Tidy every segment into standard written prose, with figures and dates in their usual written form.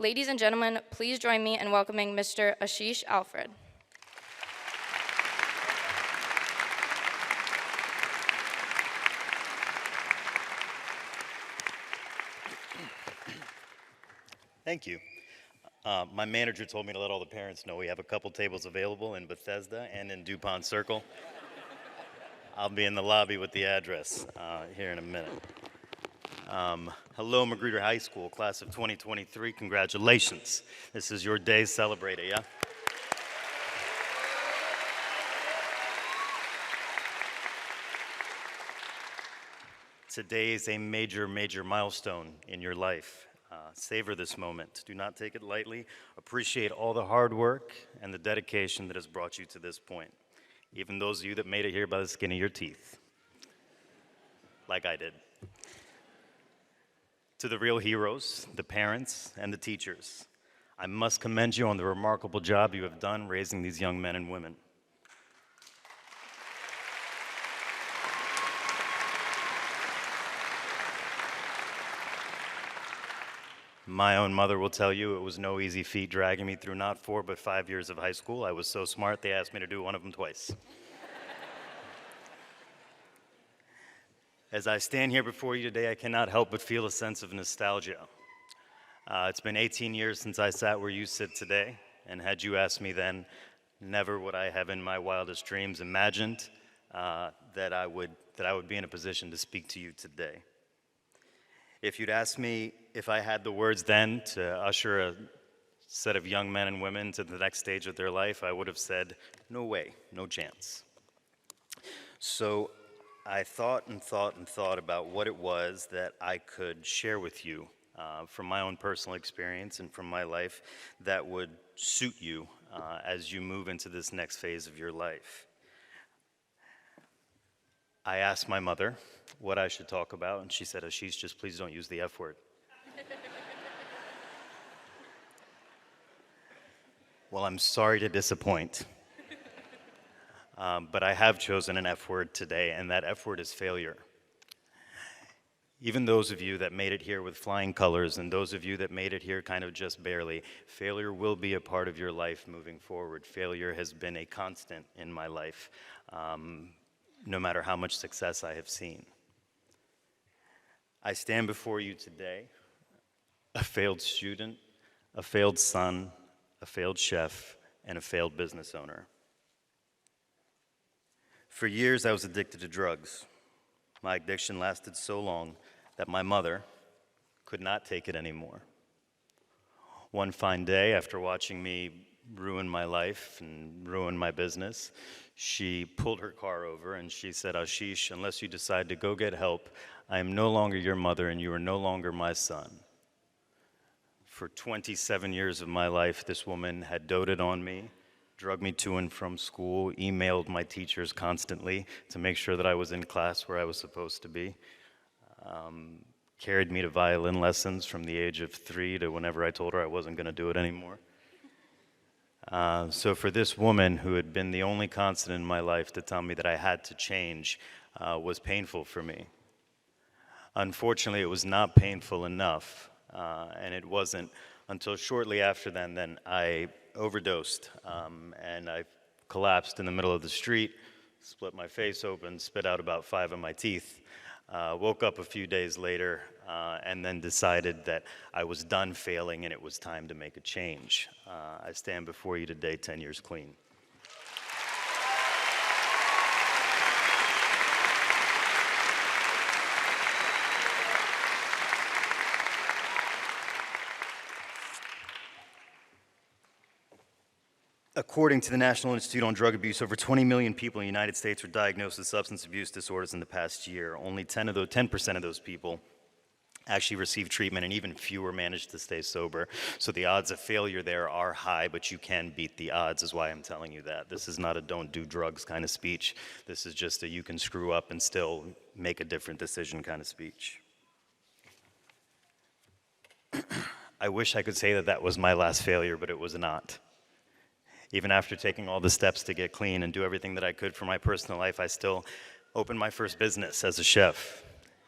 Ladies and gentlemen, please join me in welcoming Mr. Ashish Alfred. Thank you. My manager told me to let all the parents know we have a couple tables available in Bethesda and in DuPont Circle. I'll be in the lobby with the address here in a minute. Hello, Magruder High School, class of 2023. Congratulations. This is your day. Celebrate it, yeah? Today is a major, major milestone in your life. Savor this moment. Do not take it lightly. Appreciate all the hard work and the dedication that has brought you to this point. Even those of you that made it here by the skin of your teeth, like I did. To the real heroes, the parents, and the teachers, I must commend you on the remarkable job you have done raising these young men and women. My own mother will tell you it was no easy feat dragging me through not 4 but 5 years of high school. I was so smart they asked me to do one of them twice. As I stand here before you today, I cannot help but feel a sense of nostalgia. It's been 18 years since I sat where you sit today, and had you asked me then, never would I have in my wildest dreams imagined that I would be in a position to speak to you today. If you'd asked me if I had the words then to usher a set of young men and women to the next stage of their life, I would have said, no way, no chance. So I thought and thought and thought about what it was that I could share with you from my own personal experience and from my life that would suit you as you move into this next phase of your life. I asked my mother what I should talk about, and she said, Ashish, just please don't use the F word. Well, I'm sorry to disappoint, but I have chosen an F word today, and that F word is failure. Even those of you that made it here with flying colors, and those of you that made it here kind of just barely, failure will be a part of your life moving forward. Failure has been a constant in my life, no matter how much success I have seen. I stand before you today, a failed student, a failed son, a failed chef, and a failed business owner. For years, I was addicted to drugs. My addiction lasted so long that my mother could not take it anymore. One fine day, after watching me ruin my life and ruin my business, she pulled her car over and she said, Ashish, unless you decide to go get help, I am no longer your mother and you are no longer my son. For 27 years of my life, this woman had doted on me, drugged me to and from school, emailed my teachers constantly to make sure that I was in class where I was supposed to be, carried me to violin lessons from the age of 3 to whenever I told her I wasn't going to do it anymore. So for this woman who had been the only constant in my life to tell me that I had to change was painful for me. Unfortunately, it was not painful enough, and it wasn't until shortly after then I overdosed, and I collapsed in the middle of the street, split my face open, spit out about 5 of my teeth, woke up a few days later, and then decided that I was done failing and it was time to make a change. I stand before you today 10 years clean. According to the National Institute on Drug Abuse, over 20 million people in the United States were diagnosed with substance abuse disorders in the past year. Only 10% of those people actually received treatment, and even fewer managed to stay sober. So the odds of failure there are high, but you can beat the odds, is why I'm telling you that. This is not a don't do drugs kind of speech. This is just a you can screw up and still make a different decision kind of speech. I wish I could say that that was my last failure, but it was not. Even after taking all the steps to get clean and do everything that I could for my personal life, I still opened my first business as a chef.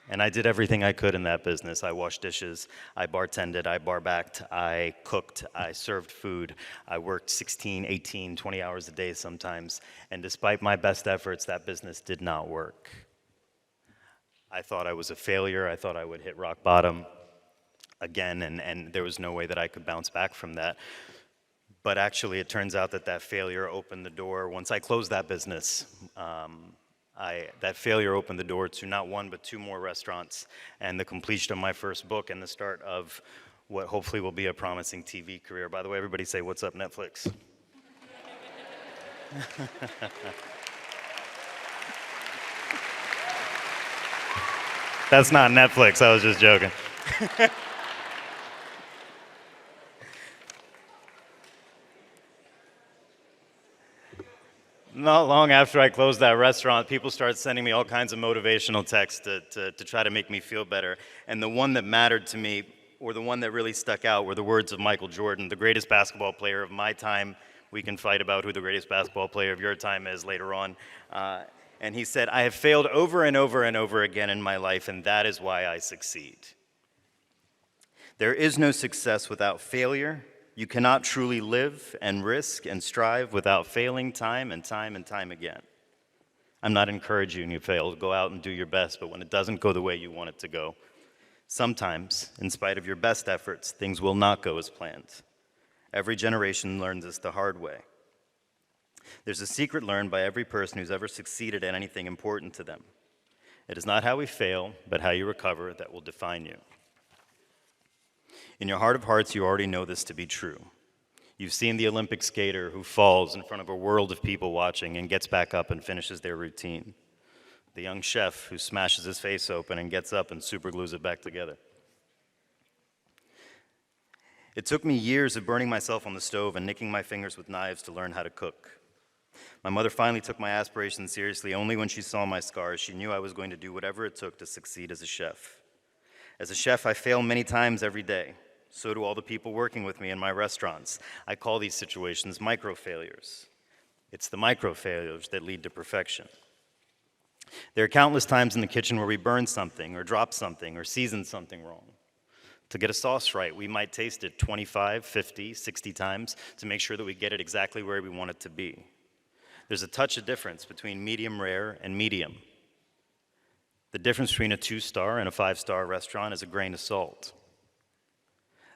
And I did everything I could in that business. I washed dishes, I bartended, I bar-backed, I cooked, I served food. I worked 16, 18, 20 hours a day sometimes. And despite my best efforts, that business did not work. I thought I was a failure. I thought I would hit rock bottom again, and there was no way that I could bounce back from that. But actually, it turns out that that failure opened the door. Once I closed that business, that failure opened the door to not one, but two more restaurants, and the completion of my first book, and the start of what hopefully will be a promising TV career. By the way, everybody say, "What's up, Netflix?" That's not Netflix, I was just joking. Not long after I closed that restaurant, people started sending me all kinds of motivational texts to try to make me feel better. And the one that mattered to me, or the one that really stuck out, were the words of Michael Jordan, the greatest basketball player of my time. We can fight about who the greatest basketball player of your time is later on. And he said, "I have failed over and over and over again in my life, and that is why I succeed." There is no success without failure. You cannot truly live and risk and strive without failing time and time and time again. I'm not encouraging you to fail. Go out and do your best, but when it doesn't go the way you want it to go, sometimes, in spite of your best efforts, things will not go as planned. Every generation learns this the hard way. There's a secret learned by every person who's ever succeeded at anything important to them. It is not how we fail, but how you recover that will define you. In your heart of hearts, you already know this to be true. You've seen the Olympic skater who falls in front of a world of people watching and gets back up and finishes their routine. The young chef who smashes his face open and gets up and superglues it back together. It took me years of burning myself on the stove and nicking my fingers with knives to learn how to cook. My mother finally took my aspirations seriously only when she saw my scars. She knew I was going to do whatever it took to succeed as a chef. As a chef, I fail many times every day. So do all the people working with me in my restaurants. I call these situations micro-failures. It's the micro-failures that lead to perfection. There are countless times in the kitchen where we burn something, or drop something, or season something wrong. To get a sauce right, we might taste it 25, 50, 60 times to make sure that we get it exactly where we want it to be. There's a touch of difference between medium rare and medium. The difference between a 2-star and a 5-star restaurant is a grain of salt.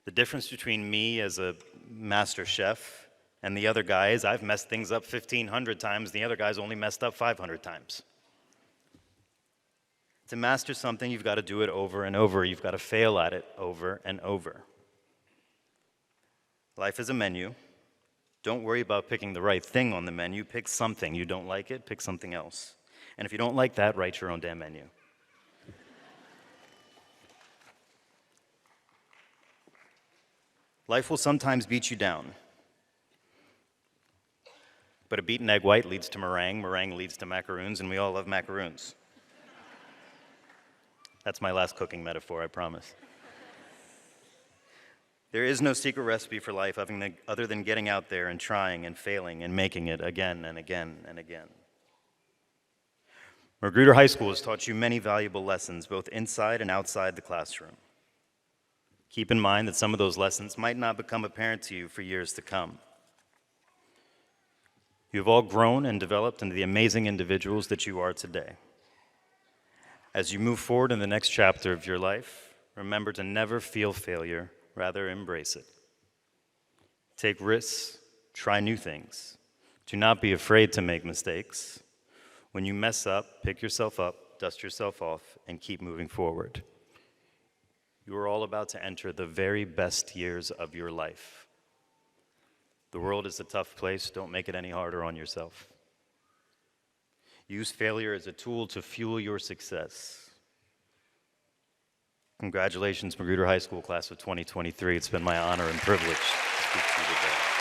The difference between me as a master chef and the other guy is I've messed things up 1,500 times, the other guy's only messed up 500 times. To master something, you've got to do it over and over. You've got to fail at it over and over. Life is a menu. Don't worry about picking the right thing on the menu. Pick something. You don't like it, pick something else. And if you don't like that, write your own damn menu. Life will sometimes beat you down. But a beaten egg white leads to meringue, meringue leads to macaroons, and we all love macaroons. That's my last cooking metaphor, I promise. There is no secret recipe for life other than getting out there and trying and failing and making it again and again and again. Magruder High School has taught you many valuable lessons, both inside and outside the classroom. Keep in mind that some of those lessons might not become apparent to you for years to come. You have all grown and developed into the amazing individuals that you are today. As you move forward in the next chapter of your life, remember to never feel failure, rather embrace it. Take risks, try new things. Do not be afraid to make mistakes. When you mess up, pick yourself up, dust yourself off, and keep moving forward. You are all about to enter the very best years of your life. The world is a tough place. Don't make it any harder on yourself. Use failure as a tool to fuel your success. Congratulations, Magruder High School class of 2023. It's been my honor and privilege to speak to you today.